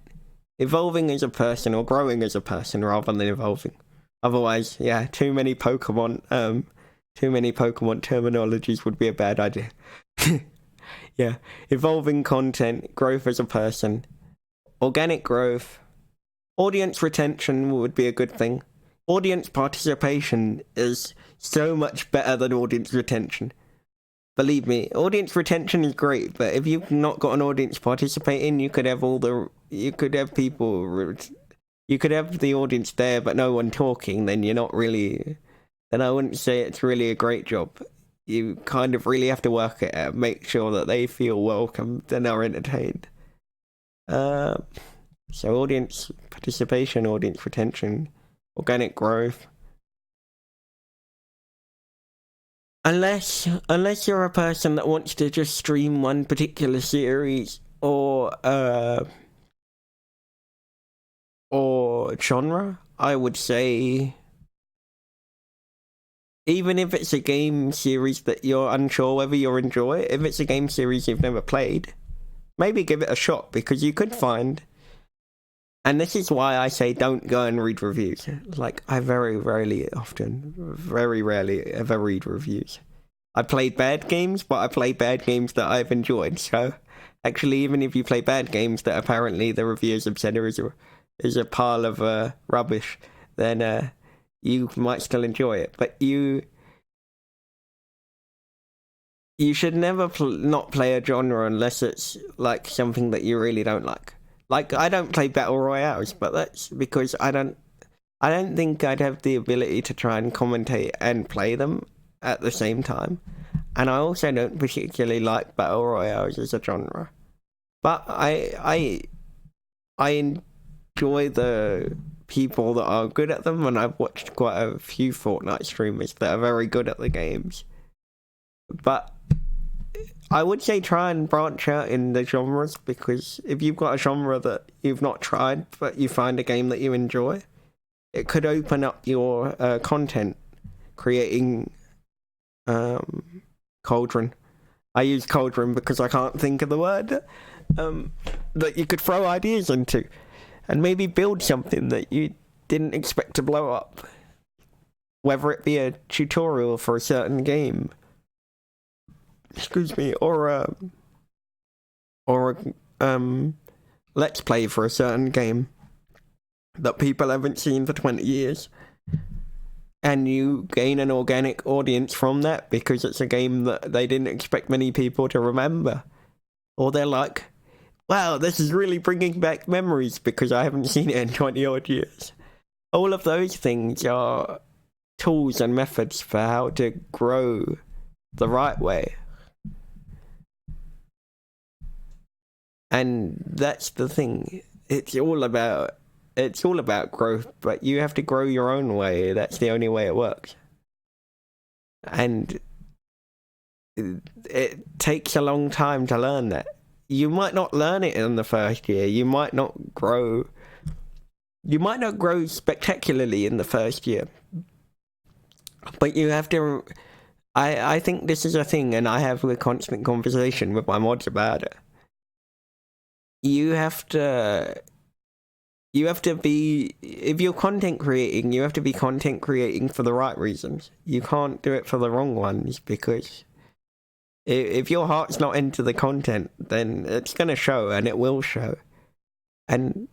evolving as a person, or growing as a person rather than evolving. Otherwise, yeah, too many Pokemon terminologies would be a bad idea. Yeah, evolving content, growth as a person, organic growth, audience retention would be a good thing. Audience participation is so much better than audience retention. Believe me, audience retention is great, but if you've not got an audience participating, you could have the audience there, but no one talking. Then you're not really. Then I wouldn't say it's really a great job. You kind of really have to work it out, make sure that they feel welcomed and are entertained. So audience participation, audience retention, organic growth. Unless you're a person that wants to just stream one particular series or genre, I would say, even if it's a game series that you're unsure whether you'll enjoy, if it's a game series you've never played, maybe give it a shot, because you could find, and this is why I say don't go and read reviews. Like, I very rarely ever read reviews. I played bad games, but I play bad games that I've enjoyed. So, actually, even if you play bad games that apparently the reviewers have said is a pile of rubbish, then you might still enjoy it. But you should never not play a genre unless it's like something that you really don't like. Like, I don't play battle royales, but that's because I don't think I'd have the ability to try and commentate and play them at the same time. And I also don't particularly like battle royales as a genre. But I enjoy the people that are good at them, and I've watched quite a few Fortnite streamers that are very good at the games. But I would say try and branch out in the genres, because if you've got a genre that you've not tried, but you find a game that you enjoy, it could open up your content creating cauldron. I use cauldron because I can't think of the word, that you could throw ideas into and maybe build something that you didn't expect to blow up. Whether it be a tutorial for a certain game, or a let's play for a certain game that people haven't seen for 20 years. And you gain an organic audience from that because it's a game that they didn't expect many people to remember. Or they're like, wow, this is really bringing back memories because I haven't seen it in 20 odd years. All of those things are tools and methods for how to grow the right way. And that's the thing. It's all about growth, but you have to grow your own way. That's the only way it works. And it takes a long time to learn that. You might not learn it in the first year. You might not grow spectacularly in the first year. But you have to... I think this is a thing, and I have a constant conversation with my mods about it. You have to be, if you're content creating, you have to be content creating for the right reasons. You can't do it for the wrong ones, because if your heart's not into the content, then it's going to show, and it will show. And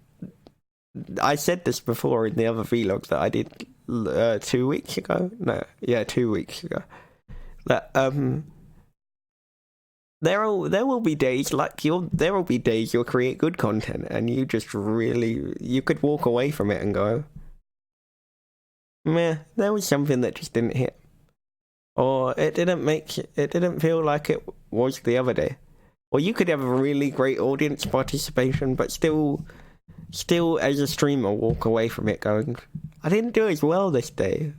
I said this before in the other vlog that I did 2 weeks ago. 2 weeks ago. That there will be days you'll create good content, and you could walk away from it and go, meh, there was something that just didn't hit, or it didn't feel like it was the other day. Or you could have a really great audience participation, but still as a streamer walk away from it going, I didn't do as well this day,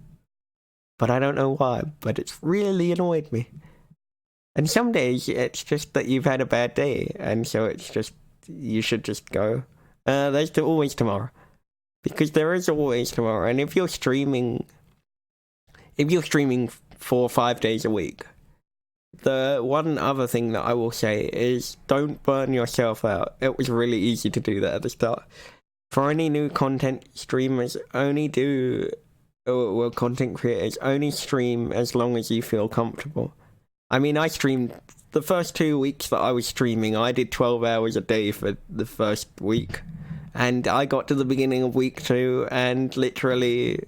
but I don't know why, but it's really annoyed me. And some days it's just that you've had a bad day, and so it's just, you should just go, there's always tomorrow. Because there is always tomorrow. And if you're streaming 4 or 5 days a week. The one other thing that I will say is don't burn yourself out. It was really easy to do that at the start. For any new content streamers, content creators, only stream as long as you feel comfortable. I mean, I streamed the first 2 weeks that I was streaming, I did 12 hours a day for the first week. And I got to the beginning of week 2 and literally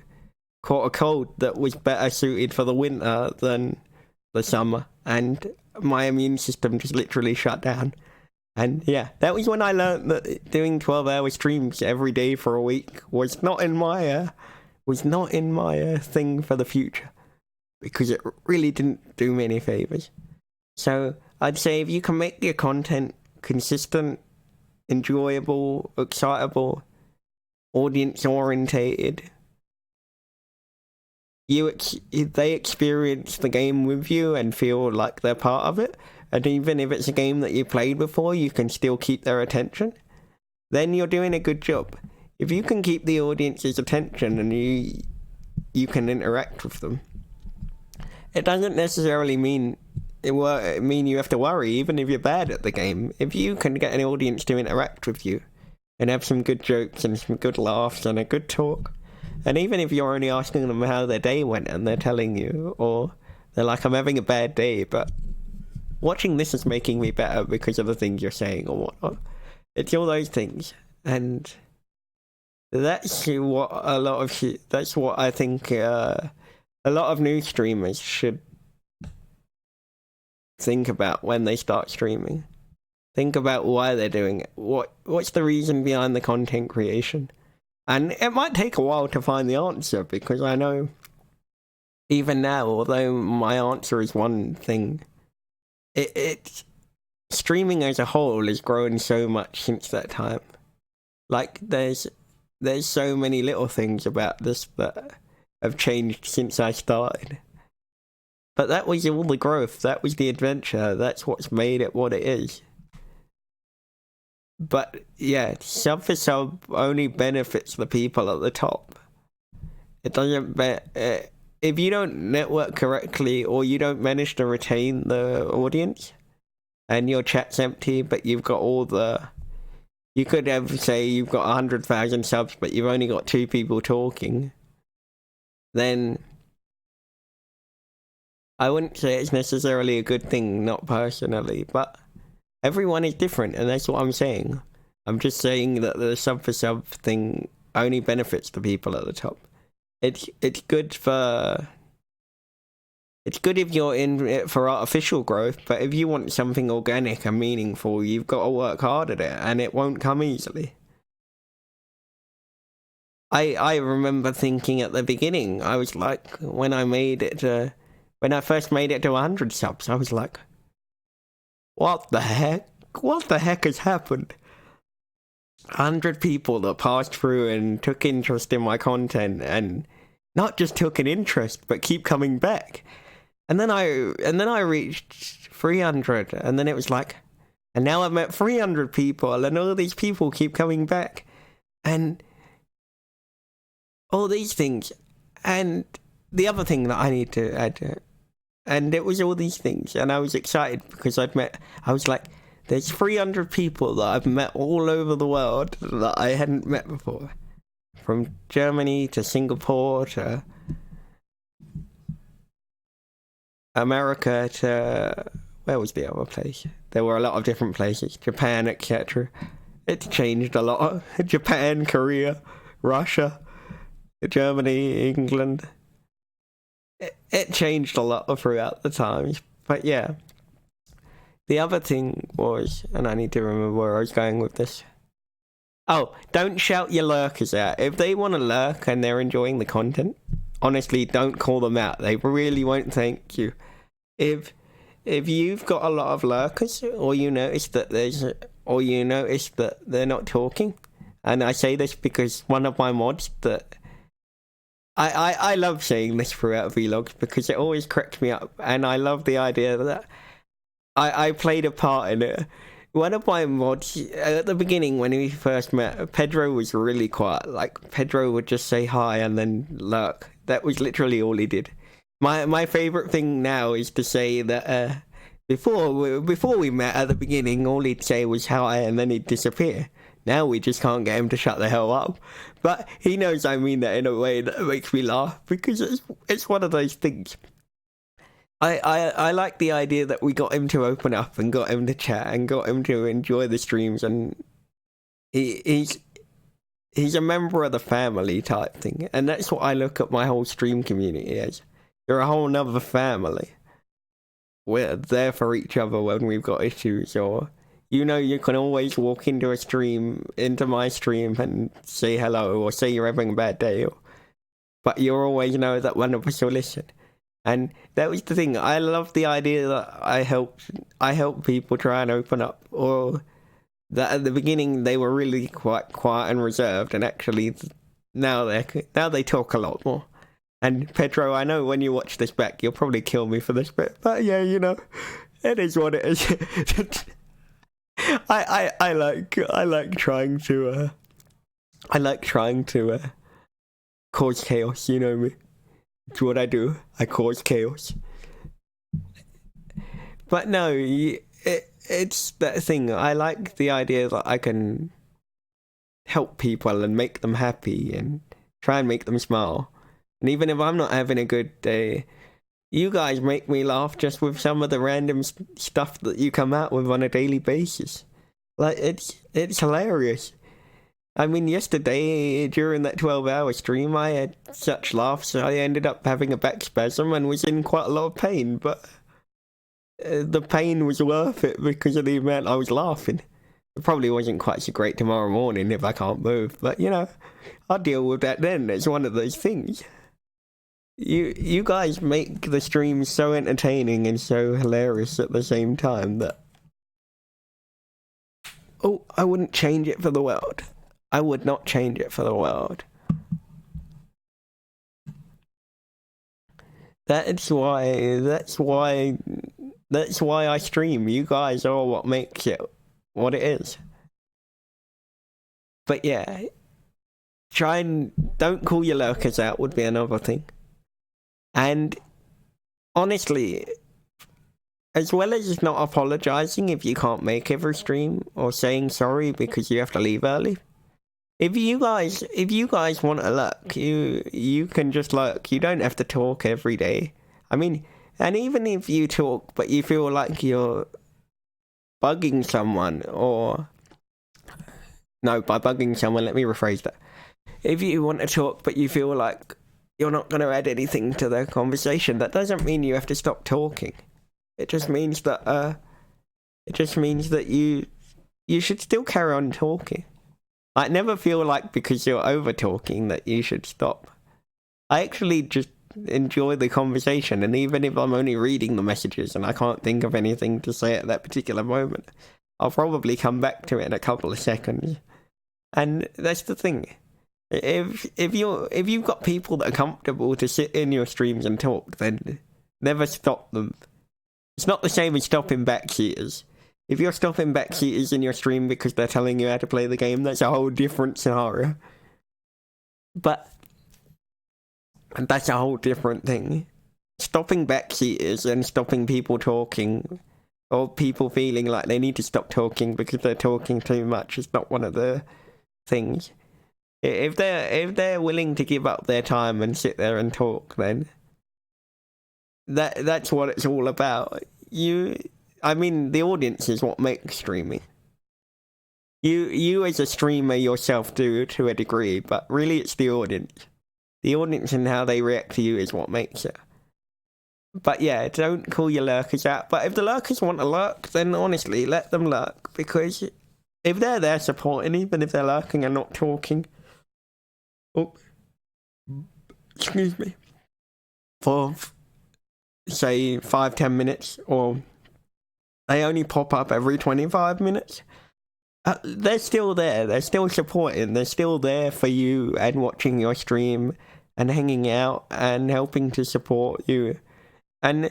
caught a cold that was better suited for the winter than the summer. And my immune system just literally shut down. And yeah, that was when I learned that doing 12-hour streams every day for a week was not in my thing for the future, because it really didn't do me any favors. So I'd say if you can make your content consistent, enjoyable, excitable, audience orientated, they experience the game with you and feel like they're part of it. And even if it's a game that you played before, you can still keep their attention. Then you're doing a good job. If you can keep the audience's attention and you can interact with them, it doesn't necessarily mean you have to worry, even if you're bad at the game. If you can get an audience to interact with you and have some good jokes and some good laughs and a good talk, and even if you're only asking them how their day went and they're telling you, or they're like, I'm having a bad day, but watching this is making me better because of the things you're saying or whatnot. It's all those things. And that's what I think a lot of new streamers should think about when they start streaming. Think about why they're doing it. What's the reason behind the content creation? And it might take a while to find the answer, because I know even now, although my answer is one thing, it's streaming as a whole has grown so much since that time. Like, there's so many little things about this that have changed since I started. But that was all the growth, that was the adventure, that's what's made it what it is. But yeah, sub for sub only benefits the people at the top. It doesn't if you don't network correctly, or you don't manage to retain the audience, and your chat's empty, but you've got you could have, say, you've got 100,000 subs, but you've only got 2 people talking, then I wouldn't say it's necessarily a good thing, not personally, but everyone is different, and that's what I'm saying. I'm just saying that the sub for sub thing only benefits the people at the top. It's good if you're in it for artificial growth, but if you want something organic and meaningful, you've got to work hard at it, and it won't come easily. I remember thinking at the beginning, I was like, when I first made it to 100 subs, I was like, what the heck? What the heck has happened? 100 people that passed through and took interest in my content, and not just took an interest, but keep coming back. And then I reached 300, and then it was like, and now I've met 300 people, and all these people keep coming back, and all these things. And the other thing that I need to add to it, and it was all these things, and I was excited because I was like, there's 300 people that I've met all over the world that I hadn't met before. From Germany to Singapore to America to, where was the other place? There were a lot of different places, Japan, etc. It's changed a lot. Japan, Korea, Russia, Germany, England. It changed a lot throughout the times. But yeah, the other thing was, and I need to remember where I was going with this. Oh, don't shout your lurkers out. If they want to lurk and they're enjoying the content, honestly, don't call them out. They really won't thank you. If you've got a lot of lurkers, or you notice that they're not talking, and I say this because one of my mods that I love saying this throughout vlogs because it always cracks me up, and I love the idea that I played a part in it. One of my mods, at the beginning when we first met, Pedro was really quiet. Like, Pedro would just say hi and then lurk. That was literally all he did. My favorite thing now is to say that before we met at the beginning, all he'd say was hi, and then he'd disappear. Now we just can't get him to shut the hell up. But he knows I mean that in a way that makes me laugh, because it's one of those things. I like the idea that we got him to open up and got him to chat and got him to enjoy the streams, and he's a member of the family type thing, and that's what I look at my whole stream community as. You're a whole nother family. We're there for each other when we've got issues, or you can always walk into my stream and say hello, or say you're having a bad day, but you always know that one of us will listen. And that was the thing. I love the idea that I help people try and open up, or that at the beginning they were really quite quiet and reserved, and actually now they talk a lot more. And Pedro, I know when you watch this back, you'll probably kill me for this bit, but yeah, it is what it is. I like trying to cause chaos. You know me. It's what I do. I cause chaos. But no, it's that thing. I like the idea that I can help people and make them happy and try and make them smile. And even if I'm not having a good day, you guys make me laugh just with some of the random stuff that you come out with on a daily basis. Like, it's hilarious. I mean, yesterday, during that 12-hour stream, I had such laughs, I ended up having a back spasm and was in quite a lot of pain, but the pain was worth it because of the amount I was laughing. It probably wasn't quite so great tomorrow morning if I can't move, but, I'll deal with that then. It's one of those things. You guys make the streams so entertaining and so hilarious at the same time that... Oh, I wouldn't change it for the world. I would not change it for the world. That's why I stream. You guys are what makes it what it is. But yeah, don't call your lurkers out would be another thing. And honestly, as well as not apologizing if you can't make every stream, or saying sorry because you have to leave early, if you guys want to lurk, you can just lurk. You don't have to talk every day. I mean, and even if you talk but you feel like you're bugging someone, or... No, by bugging someone, let me rephrase that. If you want to talk but you feel like you're not going to add anything to the conversation, that doesn't mean you have to stop talking. It just means that you should still carry on talking. I never feel like because you're over talking that you should stop. I actually just enjoy the conversation, and even if I'm only reading the messages and I can't think of anything to say at that particular moment, I'll probably come back to it in a couple of seconds. And that's the thing. If you've got people that are comfortable to sit in your streams and talk, then never stop them. It's not the same as stopping backseaters. If you're stopping backseaters in your stream because they're telling you how to play the game, that's a whole different scenario. But that's a whole different thing. Stopping backseaters and stopping people talking, or people feeling like they need to stop talking because they're talking too much, is not one of the things. If they're willing to give up their time and sit there and talk, then that's what it's all about. I mean, the audience is what makes streaming. You as a streamer yourself do to a degree, but really it's the audience. The audience and how they react to you is what makes it. But yeah, don't call your lurkers out. But if the lurkers want to lurk, then honestly, let them lurk. Because if they're there supporting, even if they're lurking and not talking... Oh, excuse me. For, say, 5-10 minutes, or they only pop up every 25 minutes... they're still there, they're still supporting, they're still there for you and watching your stream and hanging out and helping to support you. And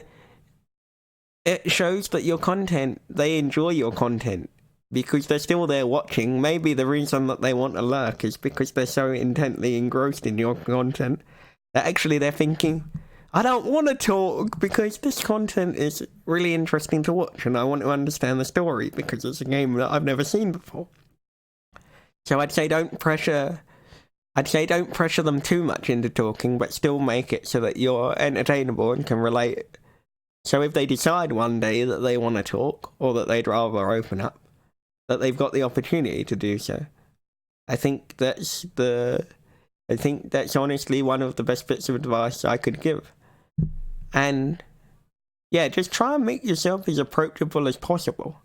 it shows that your content, they enjoy your content because they're still there watching. Maybe the reason that they want to lurk is because they're so intently engrossed in your content that actually they're thinking, I don't want to talk because this content is really interesting to watch and I want to understand the story because it's a game that I've never seen before. So I'd say don't pressure them too much into talking, but still make it so that you're entertainable and can relate. So if they decide one day that they want to talk or that they'd rather open up, that they've got the opportunity to do so. I think that's honestly one of the best bits of advice I could give. And yeah, just try and make yourself as approachable as possible.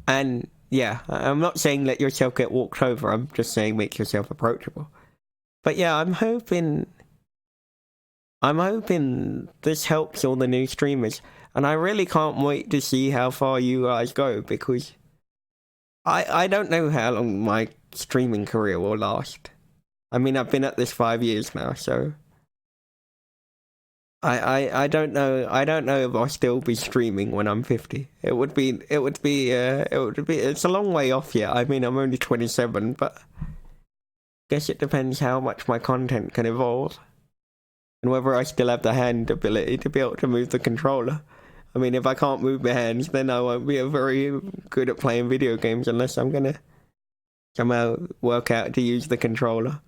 And yeah, I'm not saying let yourself get walked over, I'm just saying make yourself approachable. But yeah, I'm hoping this helps all the new streamers. And I really can't wait to see how far you guys go, because I don't know how long my streaming career will last. I mean, I've been at this 5 years now, so I don't know if I'll still be streaming when I'm 50. It's a long way off yet. I mean, I'm only 27, but I guess it depends how much my content can evolve and whether I still have the hand ability to be able to move the controller. I mean, if I can't move my hands, then I won't be very good at playing video games unless I'm gonna somehow work out to use the controller.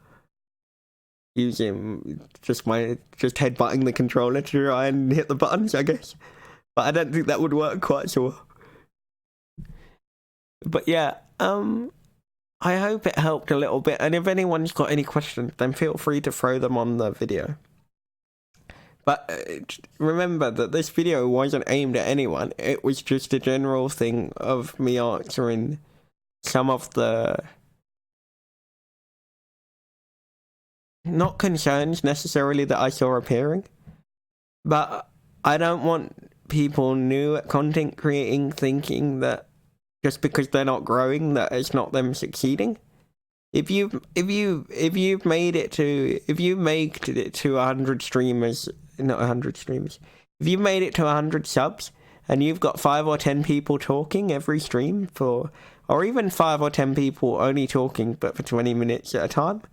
Using just headbutting the controller to try and hit the buttons, I guess. But I don't think that would work quite so well. But yeah, I hope it helped a little bit. And if anyone's got any questions, then feel free to throw them on the video. But remember that this video wasn't aimed at anyone. It was just a general thing of me answering some of the, not concerns necessarily that I saw appearing, but I don't want people new at content creating thinking that just because they're not growing that it's not them succeeding. If you've made it to 100 streamers, not 100 streamers, if you've made it to 100 subs and you've got 5 or 10 people talking every stream or even 5 or 10 people only talking but for 20 minutes at a time,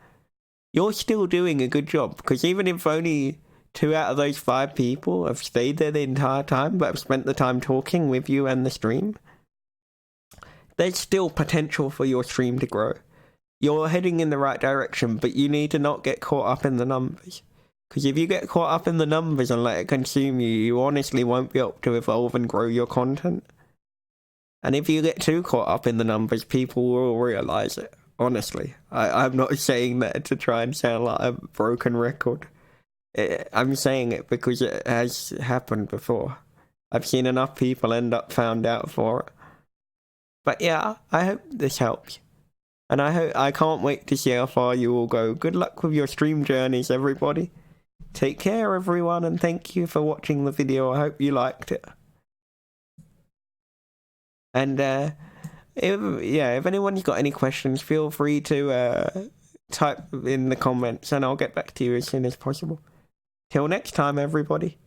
you're still doing a good job, because even if only 2 out of those 5 people have stayed there the entire time but have spent the time talking with you and the stream, there's still potential for your stream to grow. You're heading in the right direction, but you need to not get caught up in the numbers. Because if you get caught up in the numbers and let it consume you, you honestly won't be able to evolve and grow your content. And if you get too caught up in the numbers, people will realise it. Honestly, I'm not saying that to try and sound like a broken record. I'm saying it because it has happened before. I've seen enough people end up found out for it. But yeah, I hope this helps. And I can't wait to see how far you all go. Good luck with your stream journeys, everybody. Take care, everyone, and thank you for watching the video. I hope you liked it. And if anyone's got any questions, feel free to type in the comments and I'll get back to you as soon as possible. Till next time, everybody.